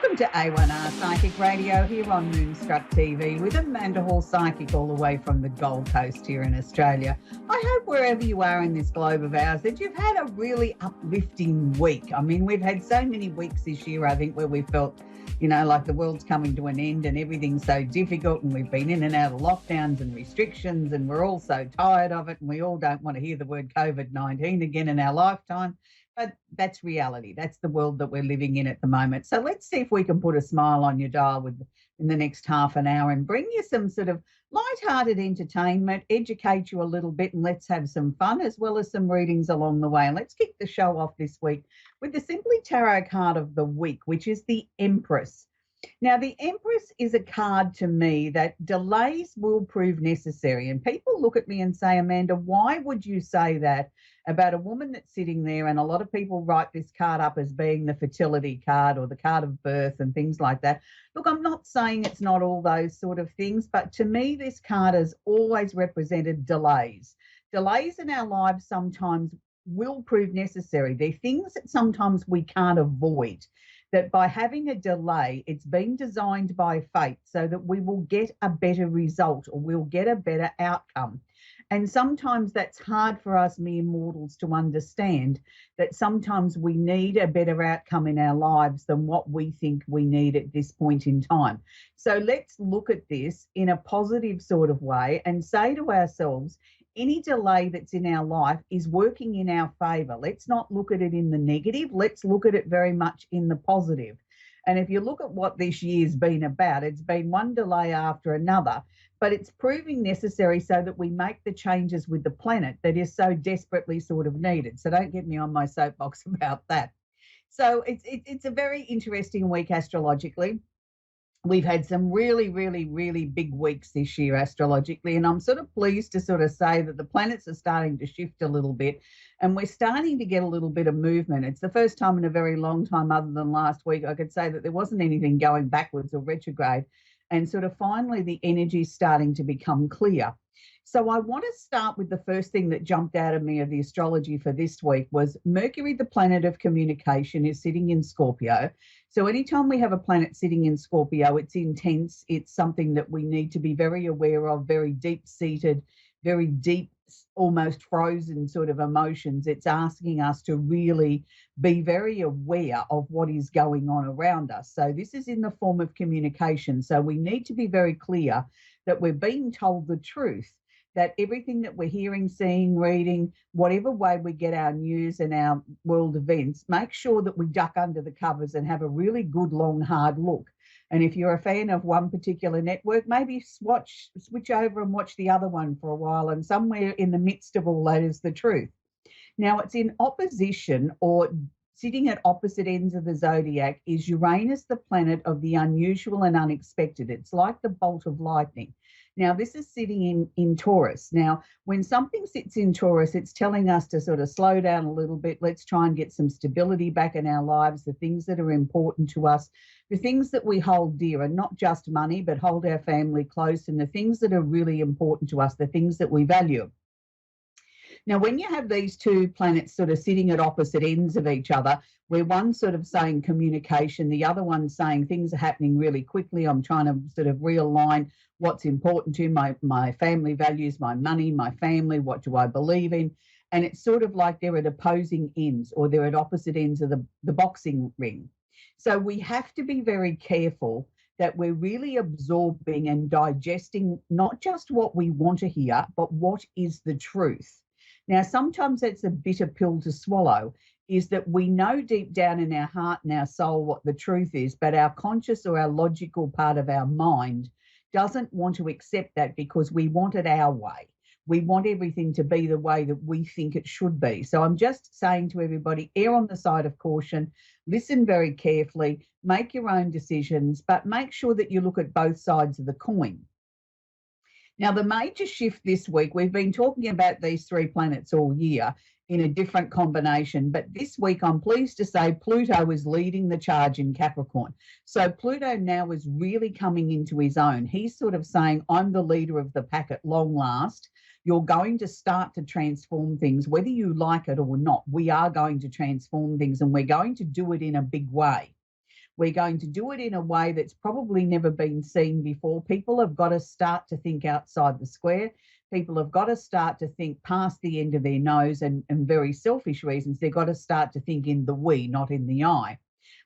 Welcome to A1R Psychic Radio here on Moonstruck TV with Amanda Hall Psychic all the way from the Gold Coast here in Australia. I hope wherever you are in this globe of ours that you've had a really uplifting week. I mean, we've had so many weeks this year, I think, where we felt, like the world's coming to an end and everything's so difficult, and we've been in and out of lockdowns and restrictions, and we're all so tired of it, and we all don't want to hear the word COVID-19 again in our lifetime. But that's reality. That's the world that we're living in at the moment. So let's see if we can put a smile on your dial in the next half an hour and bring you some sort of light-hearted entertainment, educate you a little bit, and let's have some fun as well as some readings along the way. And let's kick the show off this week with the Simply Tarot card of the week, which is the Empress. Now, the Empress is a card to me that delays will prove necessary. And people look at me and say, Amanda, why would you say that about a woman that's sitting there? And a lot of people write this card up as being the fertility card or the card of birth and things like that. Look, I'm not saying it's not all those sort of things, but to me, this card has always represented delays. Delays in our lives sometimes will prove necessary. They're things that sometimes we can't avoid. That by having a delay, it's been designed by fate so that we will get a better result or we'll get a better outcome. And sometimes that's hard for us mere mortals to understand, that sometimes we need a better outcome in our lives than what we think we need at this point in time. So let's look at this in a positive sort of way and say to ourselves, any delay that's in our life is working in our favour. Let's not look at it in the negative. Let's look at it very much in the positive. And if you look at what this year's been about, it's been one delay after another, but it's proving necessary so that we make the changes with the planet that is so desperately sort of needed. So don't get me on my soapbox about that. So it's a very interesting week astrologically. We've had some really, really, really big weeks this year astrologically, and I'm sort of pleased to sort of say that the planets are starting to shift a little bit and we're starting to get a little bit of movement. It's the first time in a very long time, other than last week, I could say that there wasn't anything going backwards or retrograde, and sort of finally the energy is starting to become clear. So I want to start with the first thing that jumped out of me of the astrology for this week was Mercury, the planet of communication, is sitting in Scorpio. So anytime we have a planet sitting in Scorpio, it's intense. It's something that we need to be very aware of, very deep-seated, very deep, almost frozen sort of emotions. It's asking us to really be very aware of what is going on around us. So this is in the form of communication. So we need to be very clear that we're being told the truth, that everything that we're hearing, seeing, reading, whatever way we get our news and our world events, make sure that we duck under the covers and have a really good, long, hard look. And if you're a fan of one particular network, maybe switch over and watch the other one for a while, and somewhere in the midst of all that is the truth. Now, it's in opposition or sitting at opposite ends of the zodiac is Uranus, the planet of the unusual and unexpected. It's like the bolt of lightning. Now, this is sitting in Taurus. Now, when something sits in Taurus, it's telling us to sort of slow down a little bit. Let's try and get some stability back in our lives, the things that are important to us, the things that we hold dear, and not just money, but hold our family close, and the things that are really important to us, the things that we value. Now, when you have these two planets sort of sitting at opposite ends of each other, where one's sort of saying communication, the other one's saying things are happening really quickly, I'm trying to sort of realign what's important to my family values, my money, my family, what do I believe in? And it's sort of like they're at opposing ends, or they're at opposite ends of the boxing ring. So we have to be very careful that we're really absorbing and digesting not just what we want to hear, but what is the truth. Now, sometimes it's a bitter pill to swallow, is that we know deep down in our heart and our soul what the truth is, but our conscious or our logical part of our mind doesn't want to accept that because we want it our way. We want everything to be the way that we think it should be. So I'm just saying to everybody, err on the side of caution, listen very carefully, make your own decisions, but make sure that you look at both sides of the coin. Now, the major shift this week, we've been talking about these three planets all year in a different combination, but this week I'm pleased to say Pluto is leading the charge in Capricorn. So Pluto now is really coming into his own. He's sort of saying, I'm the leader of the pack at long last. You're going to start to transform things, whether you like it or not. We are going to transform things, and we're going to do it in a big way. We're going to do it in a way that's probably never been seen before. People have got to start to think outside the square. People have got to start to think past the end of their nose, and very selfish reasons. They've got to start to think in the we, not in the I.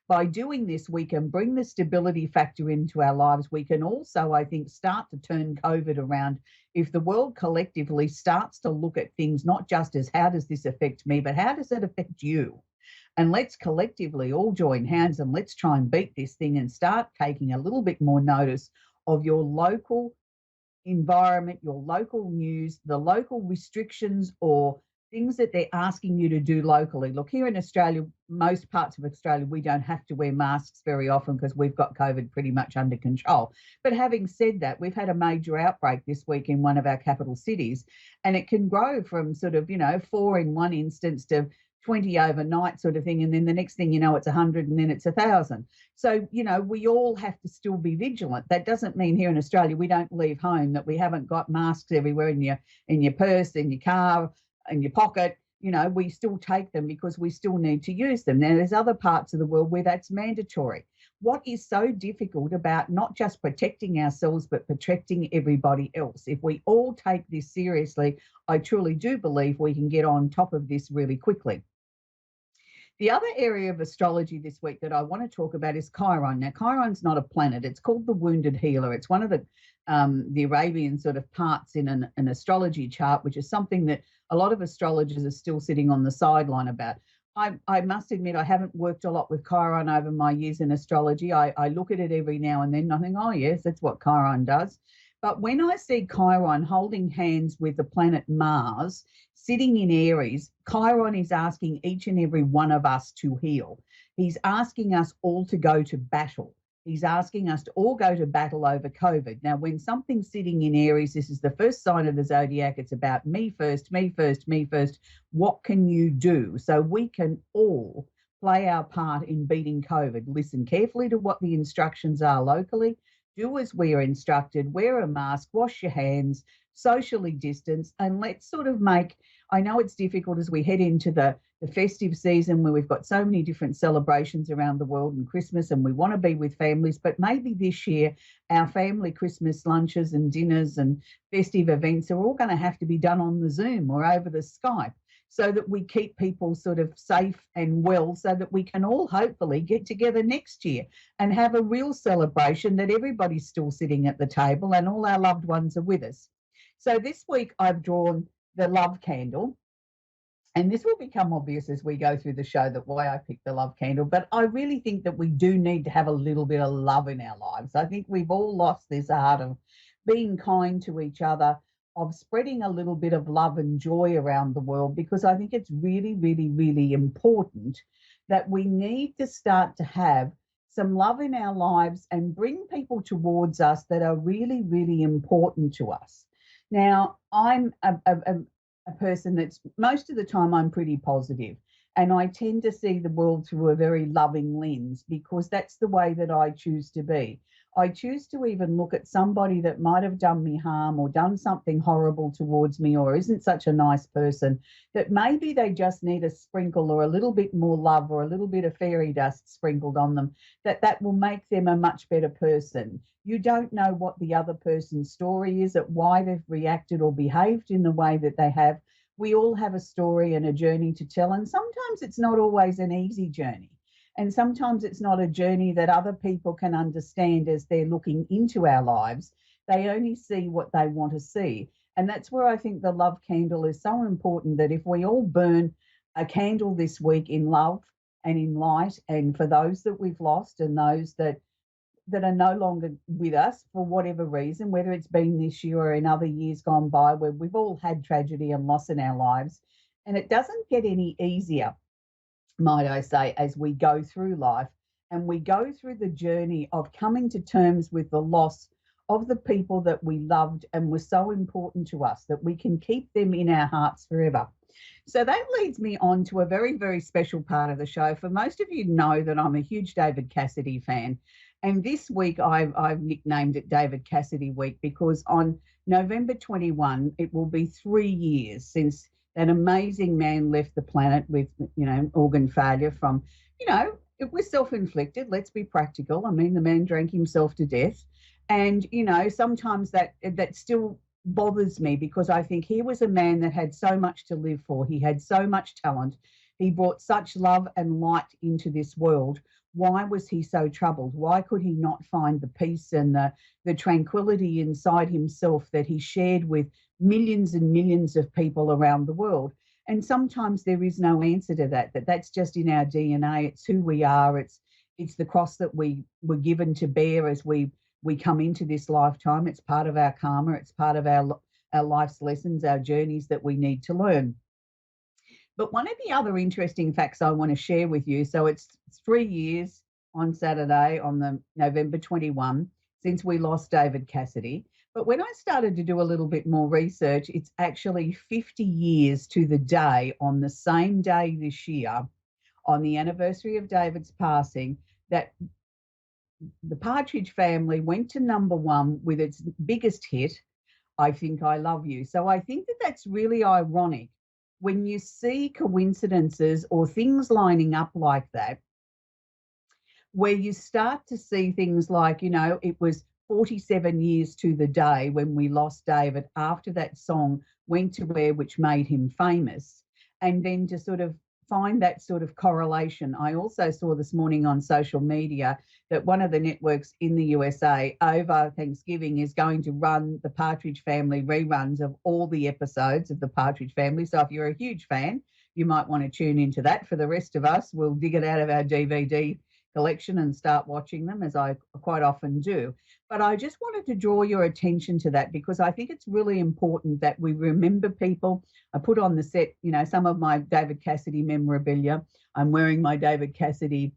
By doing this, we can bring the stability factor into our lives. We can also, I think, start to turn COVID around. If the world collectively starts to look at things not just as how does this affect me, but how does it affect you? And let's collectively all join hands and let's try and beat this thing and start taking a little bit more notice of your local environment, your local news, the local restrictions or things that they're asking you to do locally. Look, here in Australia, most parts of Australia, we don't have to wear masks very often because we've got COVID pretty much under control. But having said that, we've had a major outbreak this week in one of our capital cities, and it can grow from sort of, 4 in one instance to 20 overnight sort of thing. And then the next thing you know, it's 100 and then it's 1,000. So, we all have to still be vigilant. That doesn't mean here in Australia, we don't leave home, that we haven't got masks everywhere in your purse, in your car, in your pocket. We still take them because we still need to use them. Now, there's other parts of the world where that's mandatory. What is so difficult about not just protecting ourselves, but protecting everybody else? If we all take this seriously, I truly do believe we can get on top of this really quickly. The other area of astrology this week that I want to talk about is Chiron. Now, Chiron's not a planet. It's called the wounded healer. It's one of the Arabian sort of parts in an astrology chart, which is something that a lot of astrologers are still sitting on the sideline about. I must admit, I haven't worked a lot with Chiron over my years in astrology. I look at it every now and then and I think, oh, yes, that's what Chiron does. But when I see Chiron holding hands with the planet Mars, sitting in Aries, Chiron is asking each and every one of us to heal. He's asking us all to go to battle. He's asking us to all go to battle over COVID. Now, when something's sitting in Aries, this is the first sign of the zodiac. It's about me first, me first, me first. What can you do? So we can all play our part in beating COVID. Listen carefully to what the instructions are locally. Do as we are instructed, wear a mask, wash your hands, socially distance, and let's sort of I know it's difficult as we head into the festive season where we've got so many different celebrations around the world and Christmas, and we want to be with families, but maybe this year our family Christmas lunches and dinners and festive events are all going to have to be done on the Zoom or over the Skype, so that we keep people sort of safe and well, so that we can all hopefully get together next year and have a real celebration that everybody's still sitting at the table and all our loved ones are with us. So this week I've drawn the love candle, and this will become obvious as we go through the show that why I picked the love candle, but I really think that we do need to have a little bit of love in our lives. I think we've all lost this art of being kind to each other, of spreading a little bit of love and joy around the world, because I think it's really, really, really important that we need to start to have some love in our lives and bring people towards us that are really, really important to us. Now, I'm a person that's most of the time I'm pretty positive, and I tend to see the world through a very loving lens because that's the way that I choose to be. I choose to even look at somebody that might have done me harm or done something horrible towards me or isn't such a nice person, that maybe they just need a sprinkle or a little bit more love or a little bit of fairy dust sprinkled on them, that will make them a much better person. You don't know what the other person's story is, at why they've reacted or behaved in the way that they have. We all have a story and a journey to tell, and sometimes it's not always an easy journey. And sometimes it's not a journey that other people can understand as they're looking into our lives. They only see what they want to see. And that's where I think the love candle is so important, that if we all burn a candle this week in love and in light, and for those that we've lost and those that are no longer with us for whatever reason, whether it's been this year or in other years gone by, where we've all had tragedy and loss in our lives. And it doesn't get any easier, might I say, as we go through life and we go through the journey of coming to terms with the loss of the people that we loved and were so important to us, that we can keep them in our hearts forever. So that leads me on to a very, very special part of the show. For most of you know that I'm a huge David Cassidy fan. And this week I've nicknamed it David Cassidy Week, because on November 21, it will be 3 years since that amazing man left the planet with, organ failure from, it was self-inflicted. Let's be practical. I mean, the man drank himself to death. And, you know, sometimes that still bothers me because I think he was a man that had so much to live for. He had so much talent. He brought such love and light into this world. Why was he so troubled? Why could he not find the peace and the tranquility inside himself that he shared with millions and millions of people around the world? And sometimes there is no answer to that's just in our DNA. It's who we are. It's the cross that we were given to bear as we come into this lifetime. It's part of our karma. It's part of our life's lessons, our journeys that we need to learn. But one of the other interesting facts I want to share with you, so it's 3 years on Saturday, on the November 21, since we lost David Cassidy. But when I started to do a little bit more research, it's actually 50 years to the day, on the same day this year, on the anniversary of David's passing, that the Partridge Family went to #1 with its biggest hit, I Think I Love You. So I think that's really ironic when you see coincidences or things lining up like that, where you start to see things like, you know, it was 47 years to the day when we lost David after that song went to air, which made him famous. And then to sort of find that sort of correlation. I also saw this morning on social media that one of the networks in the USA over Thanksgiving is going to run the Partridge Family reruns of all the episodes of the Partridge Family. So if you're a huge fan, you might want to tune into that. For the rest of us, we'll dig it out of our DVD collection and start watching them, as I quite often do. But I just wanted to draw your attention to that because I think it's really important that we remember people. I put on the set, you know, some of my David Cassidy memorabilia. I'm wearing my David Cassidy,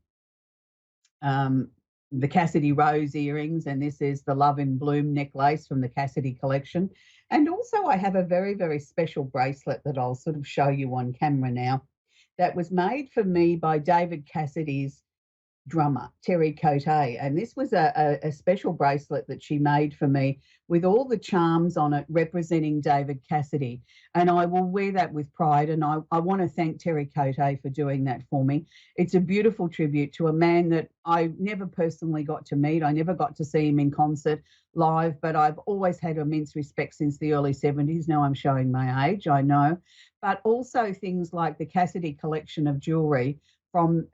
the Cassidy Rose earrings, and this is the Love in Bloom necklace from the Cassidy collection. And also I have a very, very special bracelet that I'll sort of show you on camera now that was made for me by David Cassidy's drummer, Terry Cote. And this was a special bracelet that she made for me with all the charms on it representing David Cassidy. And I will wear that with pride. And I want to thank Terry Cote for doing that for me. It's a beautiful tribute to a man that I never personally got to meet. I never got to see him in concert live, but I've always had immense respect since the early 70s. Now I'm showing my age, I know. But also things like the Cassidy collection of jewellery from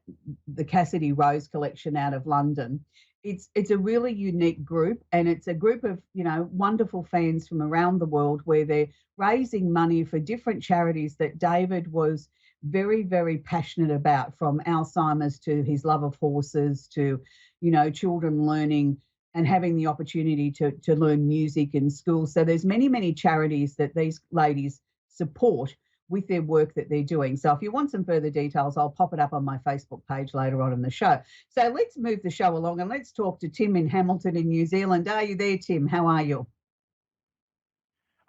the Cassidy Rose collection out of London. It's a really unique group, and it's a group of, you know, wonderful fans from around the world where they're raising money for different charities that David was very, very passionate about, from Alzheimer's to his love of horses to, you know, children learning and having the opportunity to learn music in school. So there's many, many charities that these ladies support with their work that they're doing. So if you want some further details, I'll pop it up on my Facebook page later on in the show. So let's move the show along and let's talk to Tim in Hamilton in New Zealand. Are you there, Tim? How are you?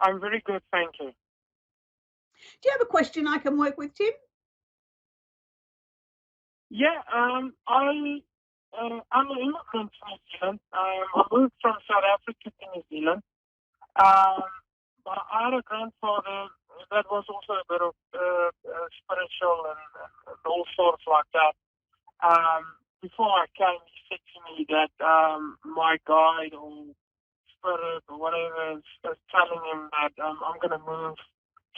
I'm very good, thank you. Do you have a question I can work with, Tim? Yeah, I'm an immigrant to New Zealand. I moved from South Africa to New Zealand. But I had a grandfather that was also a bit of spiritual and all sorts like that. Before I came, he said to me that my guide or spirit or whatever is telling him that I'm going to move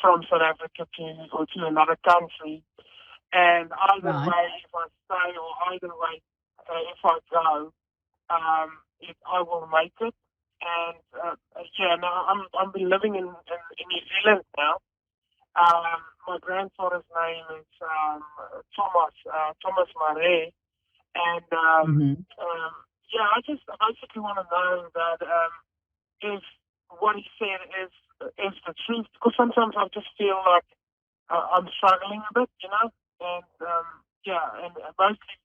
from South Africa to another country. And either way, if I stay or either way, if I go, I will make it. And I'm been living in New Zealand now. My grandfather's name is Thomas Marais, and I just basically want to know that if what he said is the truth, because sometimes I just feel like I'm struggling a bit, you know, and mostly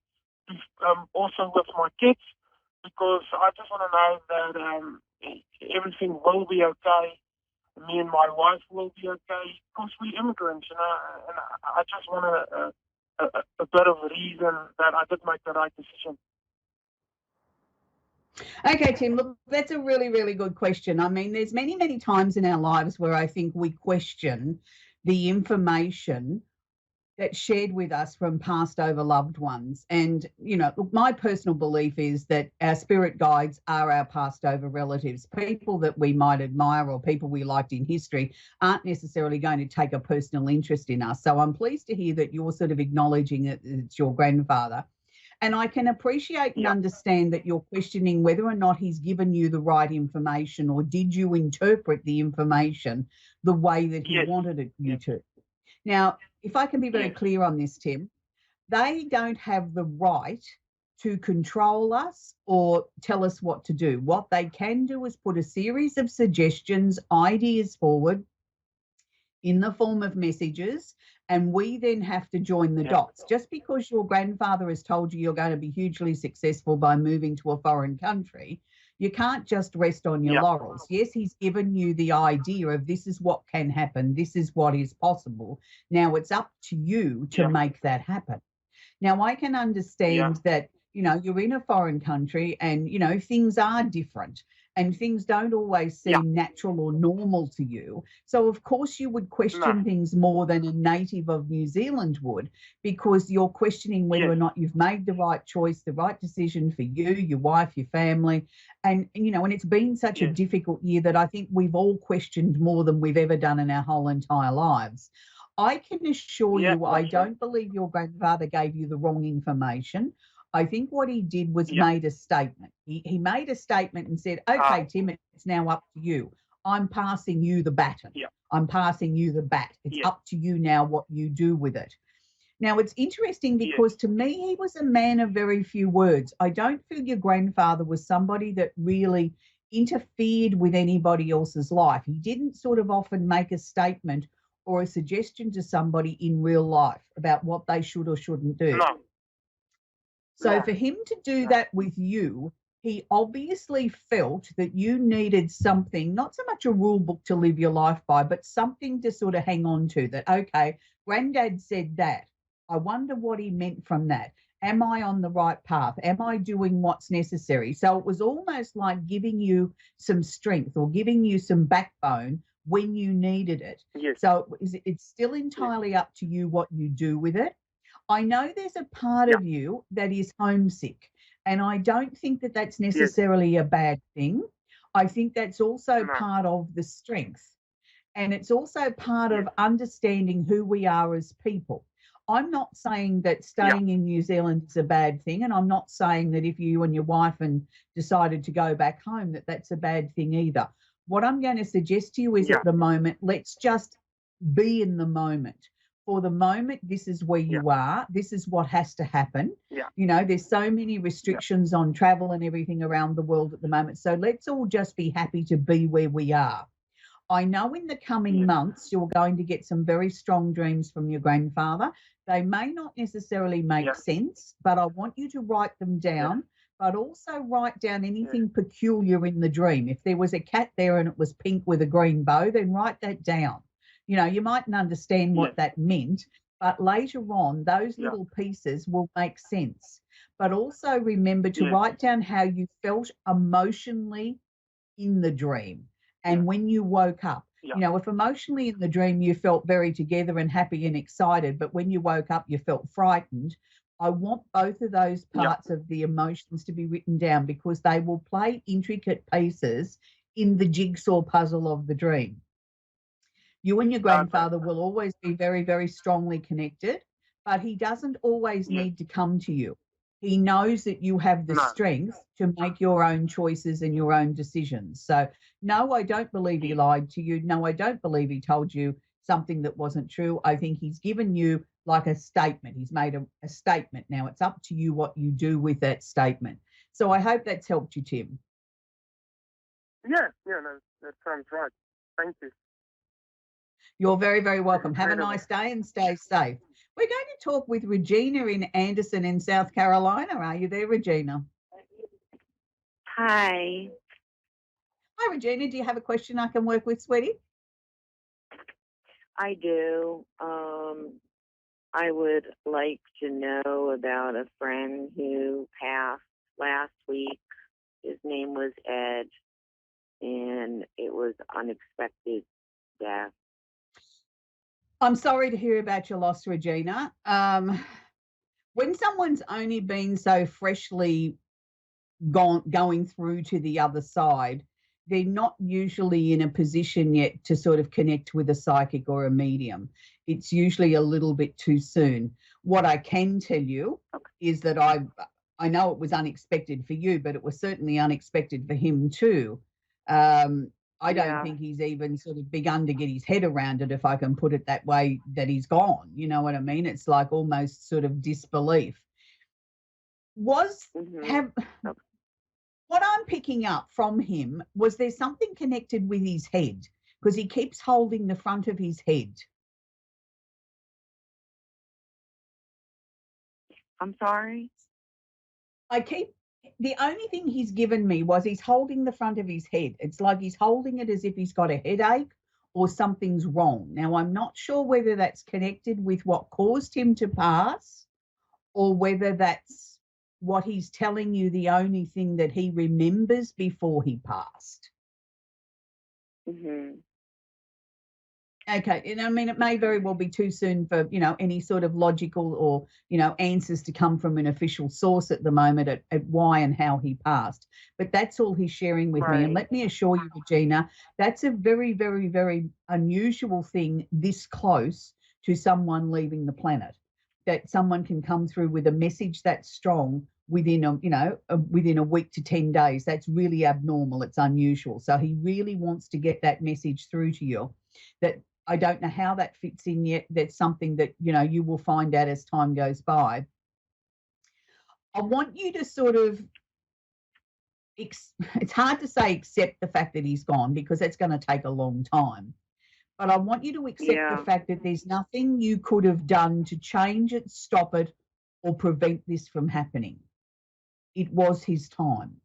also with my kids, because I just want to know that everything will be okay. Me and my wife will be okay, because we're immigrants, you know, and I just want a bit of a reason that I did make the right decision. Okay, Tim, look, that's a really, really good question. I mean, there's many, many times in our lives where I think we question the information that's shared with us from past over loved ones. And, look, my personal belief is that our spirit guides are our past over relatives. People that we might admire or people we liked in history aren't necessarily going to take a personal interest in us. So I'm pleased to hear that you're sort of acknowledging that it's your grandfather. And I can appreciate and understand that you're questioning whether or not he's given you the right information, or did you interpret the information the way that he wanted you to. Now, if I can be very clear on this, Tim, they don't have the right to control us or tell us what to do. What they can do is put a series of suggestions, ideas forward in the form of messages, and we then have to join the dots. Just because your grandfather has told you you're going to be hugely successful by moving to a foreign country, you can't just rest on your laurels. Yes, he's given you the idea of this is what can happen, this is what is possible. Now it's up to you to make that happen. Now, I can understand that, you're in a foreign country and, things are different and things don't always seem natural or normal to you. So, of course, you would question things more than a native of New Zealand would, because you're questioning whether or not you've made the right choice, the right decision for you, your wife, your family. And it's been such a difficult year that I think we've all questioned more than we've ever done in our whole entire lives. I can assure you, I don't believe your grandfather gave you the wrong information. I think what he did was made a statement. He made a statement and said, okay, Tim, it's now up to you. I'm passing you the baton. I'm passing you the bat. It's up to you now what you do with it. Now, it's interesting because to me, he was a man of very few words. I don't feel your grandfather was somebody that really interfered with anybody else's life. He didn't sort of often make a statement or a suggestion to somebody in real life about what they should or shouldn't do. So for him to do that with you, he obviously felt that you needed something, not so much a rule book to live your life by, but something to sort of hang on to, that, okay, Granddad said that. I wonder what he meant from that. Am I on the right path? Am I doing what's necessary? So it was almost like giving you some strength or giving you some backbone when you needed it. So it's still entirely up to you what you do with it. I know there's a part of you that is homesick, and I don't think that that's necessarily a bad thing. I think that's also part of the strength, and it's also part of understanding who we are as people. I'm not saying that staying in New Zealand is a bad thing, and I'm not saying that if you and your wife decided to go back home that that's a bad thing either. What I'm going to suggest to you is at the moment, let's just be in the moment. For the moment, this is where you are. This is what has to happen. There's so many restrictions on travel and everything around the world at the moment. So let's all just be happy to be where we are. I know in the coming months, you're going to get some very strong dreams from your grandfather. They may not necessarily make sense, but I want you to write them down, but also write down anything peculiar in the dream. If there was a cat there and it was pink with a green bow, then write that down. You mightn't understand what that meant, but later on, those little pieces will make sense. But also remember to write down how you felt emotionally in the dream and when you woke up. If emotionally in the dream you felt very together and happy and excited, but when you woke up you felt frightened, I want both of those parts of the emotions to be written down, because they will play intricate pieces in the jigsaw puzzle of the dream. You and your grandfather will always be very, very strongly connected, but he doesn't always need to come to you. He knows that you have the strength to make your own choices and your own decisions. So, no, I don't believe he lied to you. No, I don't believe he told you something that wasn't true. I think he's given you like a statement. He's made a statement. Now it's up to you what you do with that statement. So I hope that's helped you, Tim. No, that sounds right. Thank you. You're very, very welcome. Have a nice day and stay safe. We're going to talk with Regina in Anderson in South Carolina. Are you there, Regina? Hi. Hi, Regina. Do you have a question I can work with, sweetie? I do. I would like to know about a friend who passed last week. His name was Ed, and it was unexpected death. I'm sorry to hear about your loss, Regina. When someone's only been so freshly going through to the other side, they're not usually in a position yet to sort of connect with a psychic or a medium. It's usually a little bit too soon. What I can tell you is that I know it was unexpected for you, but it was certainly unexpected for him too. I don't think he's even sort of begun to get his head around it, if I can put it that way, that he's gone. You know what I mean? It's like almost sort of disbelief. Have what I'm picking up from him, was there something connected with his head? Because he keeps holding the front of his head. I'm sorry? The only thing he's given me was he's holding the front of his head. It's like he's holding it as if he's got a headache or something's wrong. Now, I'm not sure whether that's connected with what caused him to pass, or whether that's what he's telling you, the only thing that he remembers before he passed. Okay, and I mean, it may very well be too soon for, any sort of logical or, answers to come from an official source at the moment at why and how he passed. But that's all he's sharing with me. And let me assure you, Regina, that's a very, very, very unusual thing this close to someone leaving the planet, that someone can come through with a message that strong within a week to 10 days. That's really abnormal. It's unusual. So he really wants to get that message through to you. That I don't know how that fits in yet. That's something that, you will find out as time goes by. I want you to sort of, it's hard to say accept the fact that he's gone, because that's going to take a long time. But I want you to accept the fact that there's nothing you could have done to change it, stop it, or prevent this from happening. It was his time.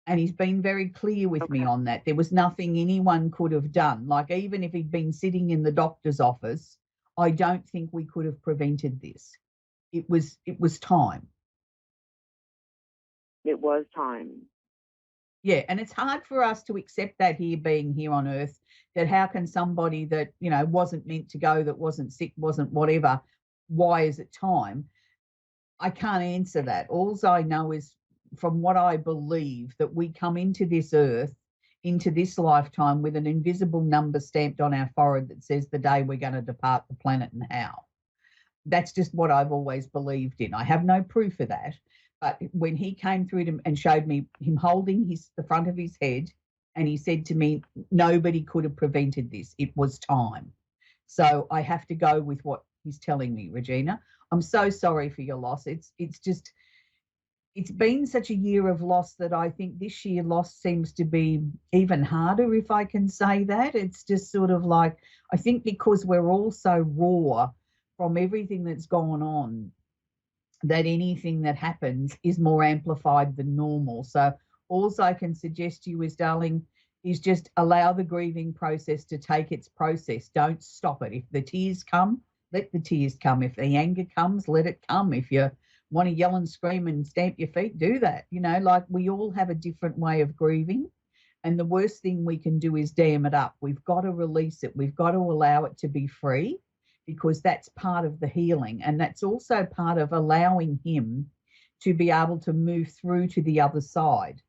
And he's been very clear with me on that. There was nothing anyone could have done. Like, even if he'd been sitting in the doctor's office, I don't think we could have prevented this. It was time. It was time. Yeah, and it's hard for us to accept that here, being here on Earth, that how can somebody that, wasn't meant to go, that wasn't sick, wasn't whatever, why is it time? I can't answer that. All I know is, from what I believe, that we come into this earth, into this lifetime, with an invisible number stamped on our forehead that says the day we're going to depart the planet and how. That's just what I've always believed in. I have no proof of that. But when he came through and showed me him holding the front of his head, and he said to me, nobody could have prevented this. It was time. So I have to go with what he's telling me, Regina. I'm so sorry for your loss. It's been such a year of loss that I think this year loss seems to be even harder, if I can say that. It's just sort of like, I think because we're all so raw from everything that's gone on, that anything that happens is more amplified than normal. So all I can suggest to you is, darling, is just allow the grieving process to take its process. Don't stop it. If the tears come, let the tears come. If the anger comes, let it come. If you want to yell and scream and stamp your feet, do that. Like, we all have a different way of grieving. And the worst thing we can do is dam it up. We've got to release it. We've got to allow it to be free, because that's part of the healing. And that's also part of allowing him to be able to move through to the other side,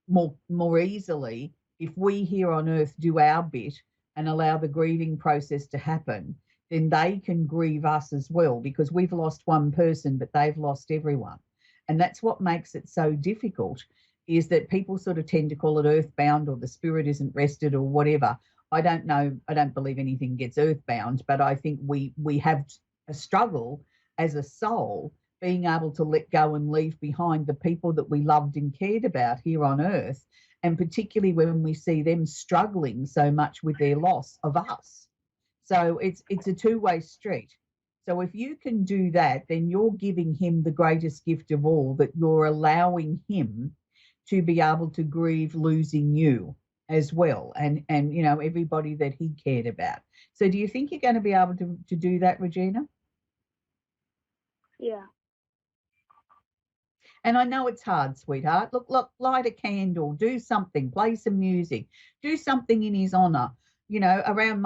more easily, if we here on Earth do our bit and allow the grieving process to happen. Then they can grieve us as well, because we've lost one person, but they've lost everyone. And that's what makes it so difficult, is that people sort of tend to call it earthbound, or the spirit isn't rested, or whatever. I don't know. I don't believe anything gets earthbound, but I think we have a struggle as a soul, being able to let go and leave behind the people that we loved and cared about here on Earth, and particularly when we see them struggling so much with their loss of us. So it's a two-way street. So if you can do that, then you're giving him the greatest gift of all, that you're allowing him to be able to grieve losing you as well, and everybody that he cared about. So do you think you're going to be able to do that, Regina? Yeah. And I know it's hard, sweetheart. Look, light a candle, do something, play some music, do something in his honor. you know, around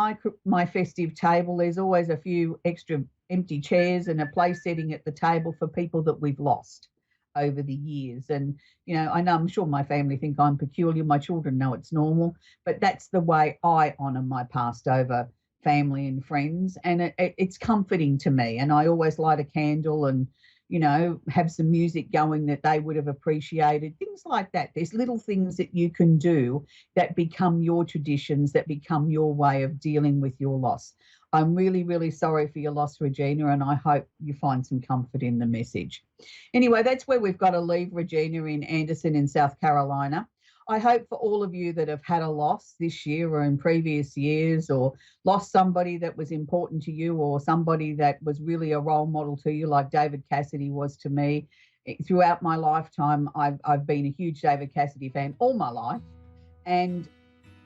my festive table, there's always a few extra empty chairs and a place setting at the table for people that we've lost over the years. And, you know, I'm sure my family think I'm peculiar. My children know it's normal, but that's the way I honour my passed over family and friends. And it's comforting to me. And I always light a candle and, you know, have some music going that they would have appreciated, things like that. There's little things that you can do that become your traditions, that become your way of dealing with your loss. I'm really, really sorry for your loss, Regina, and I hope you find some comfort in the message. Anyway, that's where we've got to leave Regina in Anderson in South Carolina. I hope for all of you that have had a loss this year or in previous years, or lost somebody that was important to you, or somebody that was really a role model to you, like David Cassidy was to me. Throughout my lifetime, I've been a huge David Cassidy fan all my life. And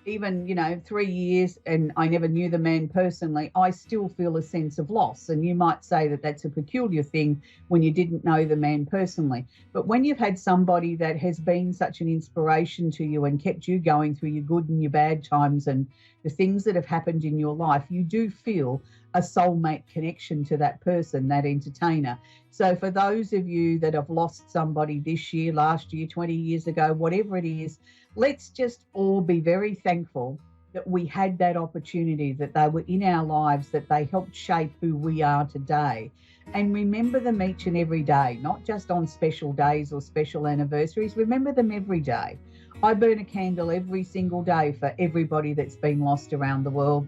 even, you know, 3 years and I never knew the man personally, I still feel a sense of loss. And you might say that that's a peculiar thing when you didn't know the man personally. But when you've had somebody that has been such an inspiration to you and kept you going through your good and your bad times and the things that have happened in your life, you do feel a soulmate connection to that person, that entertainer. So for those of you that have lost somebody this year, last year, 20 years ago, whatever it is, let's just all be very thankful that we had that opportunity, that they were in our lives, that they helped shape who we are today. And remember them each and every day, not just on special days or special anniversaries. Remember them every day. I burn a candle every single day for everybody that's been lost around the world.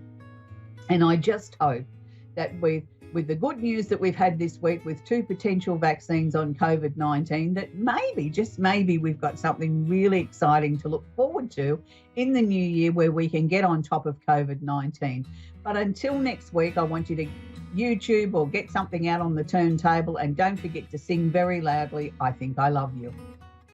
And I just hope that with the good news that we've had this week with 2 potential vaccines on COVID-19, that maybe, just maybe, we've got something really exciting to look forward to in the new year where we can get on top of COVID-19. But until next week, I want you to YouTube or get something out on the turntable, and don't forget to sing very loudly, "I Think I Love You."